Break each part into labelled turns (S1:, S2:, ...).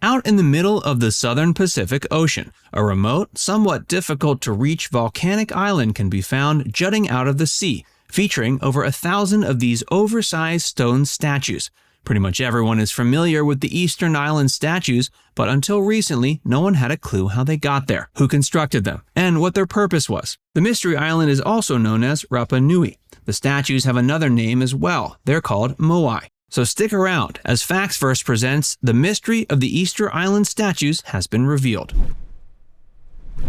S1: Out in the middle of the southern Pacific Ocean, a remote, somewhat difficult to reach volcanic island can be found jutting out of the sea, featuring over 1,000 of these oversized stone statues. Pretty much everyone is familiar with the Eastern Island statues, but until recently, no one had a clue how they got there, who constructed them, and what their purpose was. The Mystery Island is also known as Rapa Nui. The statues have another name as well. They're called Moai. So stick around, as Facts Verse presents The Mystery of the Easter Island Statues has been revealed.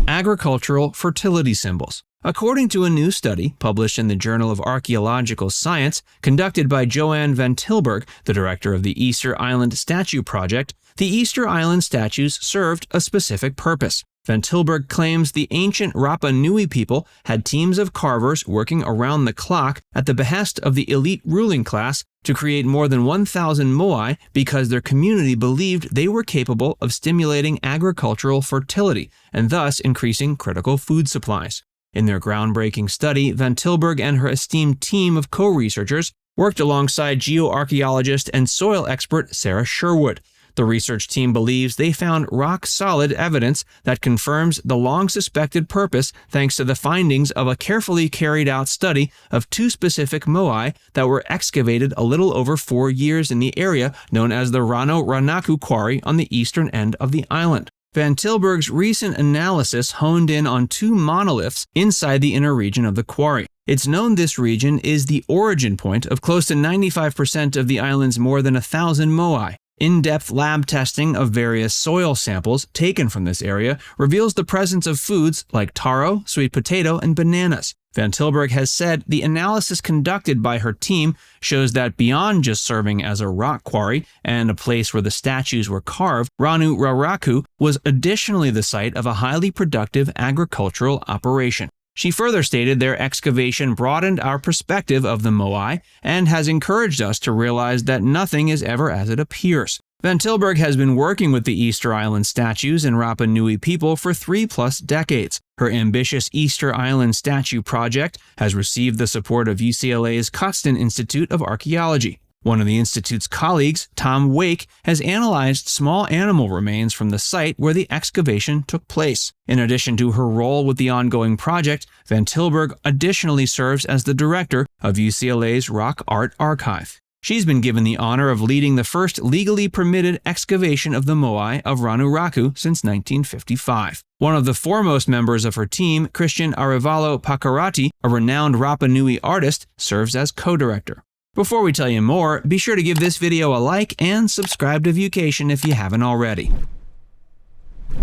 S1: Agricultural fertility symbols. According to a new study published in the Journal of Archaeological Science, conducted by Joanne Van Tilburg, the director of the Easter Island Statue Project, the Easter Island statues served a specific purpose. Van Tilburg claims the ancient Rapa Nui people had teams of carvers working around the clock at the behest of the elite ruling class to create more than 1,000 moai because their community believed they were capable of stimulating agricultural fertility and thus increasing critical food supplies. In their groundbreaking study, Van Tilburg and her esteemed team of co-researchers worked alongside geoarchaeologist and soil expert Sarah Sherwood. The research team believes they found rock-solid evidence that confirms the long-suspected purpose thanks to the findings of a carefully carried-out study of 2 specific moai that were excavated a little over 4 years in the area known as the Rano Ranaku Quarry on the eastern end of the island. Van Tilburg's recent analysis honed in on 2 monoliths inside the inner region of the quarry. It's known this region is the origin point of close to 95% of the island's more than 1,000 moai. In-depth lab testing of various soil samples taken from this area reveals the presence of foods like taro, sweet potato, and bananas. Van Tilburg has said the analysis conducted by her team shows that beyond just serving as a rock quarry and a place where the statues were carved, Ranu Raraku was additionally the site of a highly productive agricultural operation. She further stated their excavation broadened our perspective of the moai and has encouraged us to realize that nothing is ever as it appears. Van Tilburg has been working with the Easter Island statues and Rapa Nui people for 3+ decades. Her ambitious Easter Island Statue Project has received the support of UCLA's Custon Institute of Archaeology. One of the institute's colleagues, Tom Wake, has analyzed small animal remains from the site where the excavation took place. In addition to her role with the ongoing project, Van Tilburg additionally serves as the director of UCLA's Rock Art Archive. She's been given the honor of leading the first legally permitted excavation of the moai of Ranuraku since 1955. One of the foremost members of her team, Christian Arevalo Pacarati, a renowned Rapa Nui artist, serves as co-director. Before we tell you more, be sure to give this video a like and subscribe to Viewcation if you haven't already.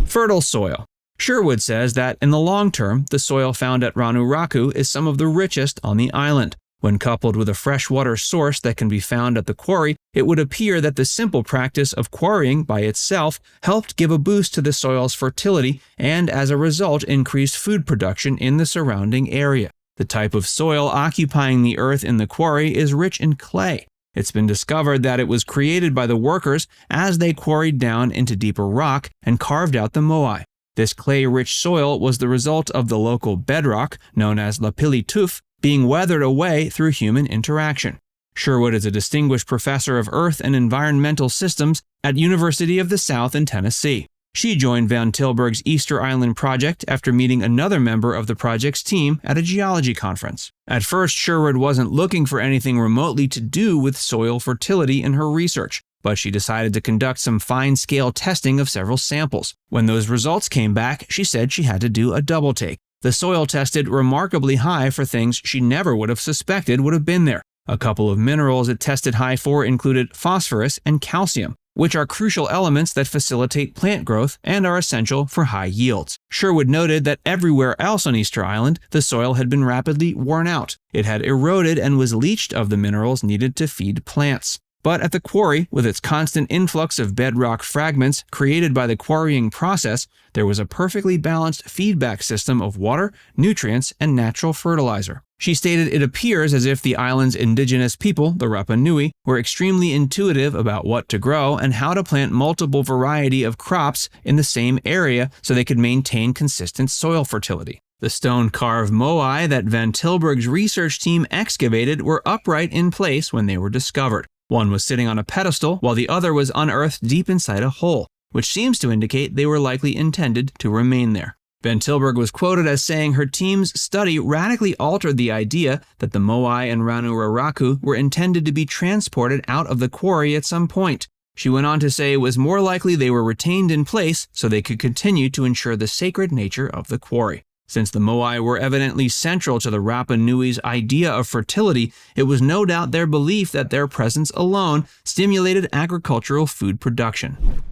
S1: Fertile soil. Sherwood says that in the long term, the soil found at Ranuraku is some of the richest on the island. When coupled with a freshwater source that can be found at the quarry, it would appear that the simple practice of quarrying by itself helped give a boost to the soil's fertility and, as a result, increased food production in the surrounding area. The type of soil occupying the earth in the quarry is rich in clay. It's been discovered that it was created by the workers as they quarried down into deeper rock and carved out the moai. This clay-rich soil was the result of the local bedrock, known as lapilli tuf, being weathered away through human interaction. Sherwood is a distinguished professor of Earth and Environmental Systems at University of the South in Tennessee. She joined Van Tilburg's Easter Island project after meeting another member of the project's team at a geology conference. At first, Sherwood wasn't looking for anything remotely to do with soil fertility in her research, but she decided to conduct some fine-scale testing of several samples. When those results came back, she said she had to do a double take. The soil tested remarkably high for things she never would have suspected would have been there. A couple of minerals it tested high for included phosphorus and calcium, which are crucial elements that facilitate plant growth and are essential for high yields. Sherwood noted that everywhere else on Easter Island, the soil had been rapidly worn out. It had eroded and was leached of the minerals needed to feed plants. But at the quarry, with its constant influx of bedrock fragments created by the quarrying process, there was a perfectly balanced feedback system of water, nutrients, and natural fertilizer. She stated it appears as if the island's indigenous people, the Rapa Nui, were extremely intuitive about what to grow and how to plant multiple variety of crops in the same area so they could maintain consistent soil fertility. The stone-carved moai that Van Tilburg's research team excavated were upright in place when they were discovered. One was sitting on a pedestal, while the other was unearthed deep inside a hole. which seems to indicate they were likely intended to remain there. Van Tilburg was quoted as saying her team's study radically altered the idea that the Moai and Ranuraraku were intended to be transported out of the quarry at some point. She went on to say it was more likely they were retained in place so they could continue to ensure the sacred nature of the quarry. Since the Moai were evidently central to the Rapa Nui's idea of fertility, it was no doubt their belief that their presence alone stimulated agricultural food production.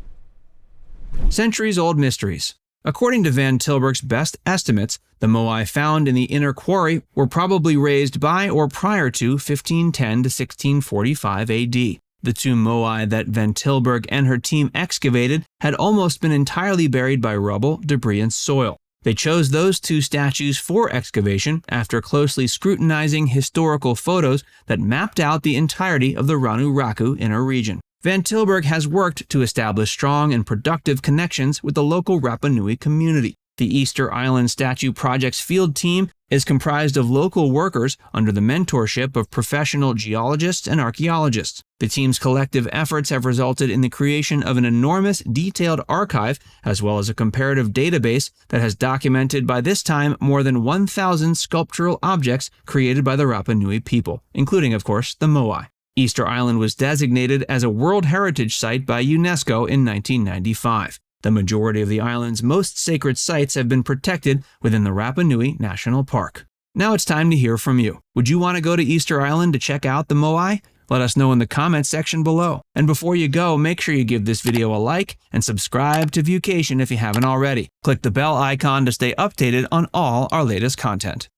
S1: Centuries-old mysteries. According to Van Tilburg's best estimates, the Moai found in the inner quarry were probably raised by or prior to 1510 to 1645 AD. The two Moai that Van Tilburg and her team excavated had almost been entirely buried by rubble, debris, and soil. They chose those two statues for excavation after closely scrutinizing historical photos that mapped out the entirety of the Ranuraraku inner region. Van Tilburg has worked to establish strong and productive connections with the local Rapa Nui community. The Easter Island Statue Project's field team is comprised of local workers under the mentorship of professional geologists and archaeologists. The team's collective efforts have resulted in the creation of an enormous, detailed archive, as well as a comparative database that has documented by this time more than 1,000 sculptural objects created by the Rapa Nui people, including, of course, the Moai. Easter Island was designated as a World Heritage Site by UNESCO in 1995. The majority of the island's most sacred sites have been protected within the Rapa Nui National Park. Now it's time to hear from you. Would you want to go to Easter Island to check out the Moai? Let us know in the comments section below. And before you go, make sure you give this video a like and subscribe to Viewcation if you haven't already. Click the bell icon to stay updated on all our latest content.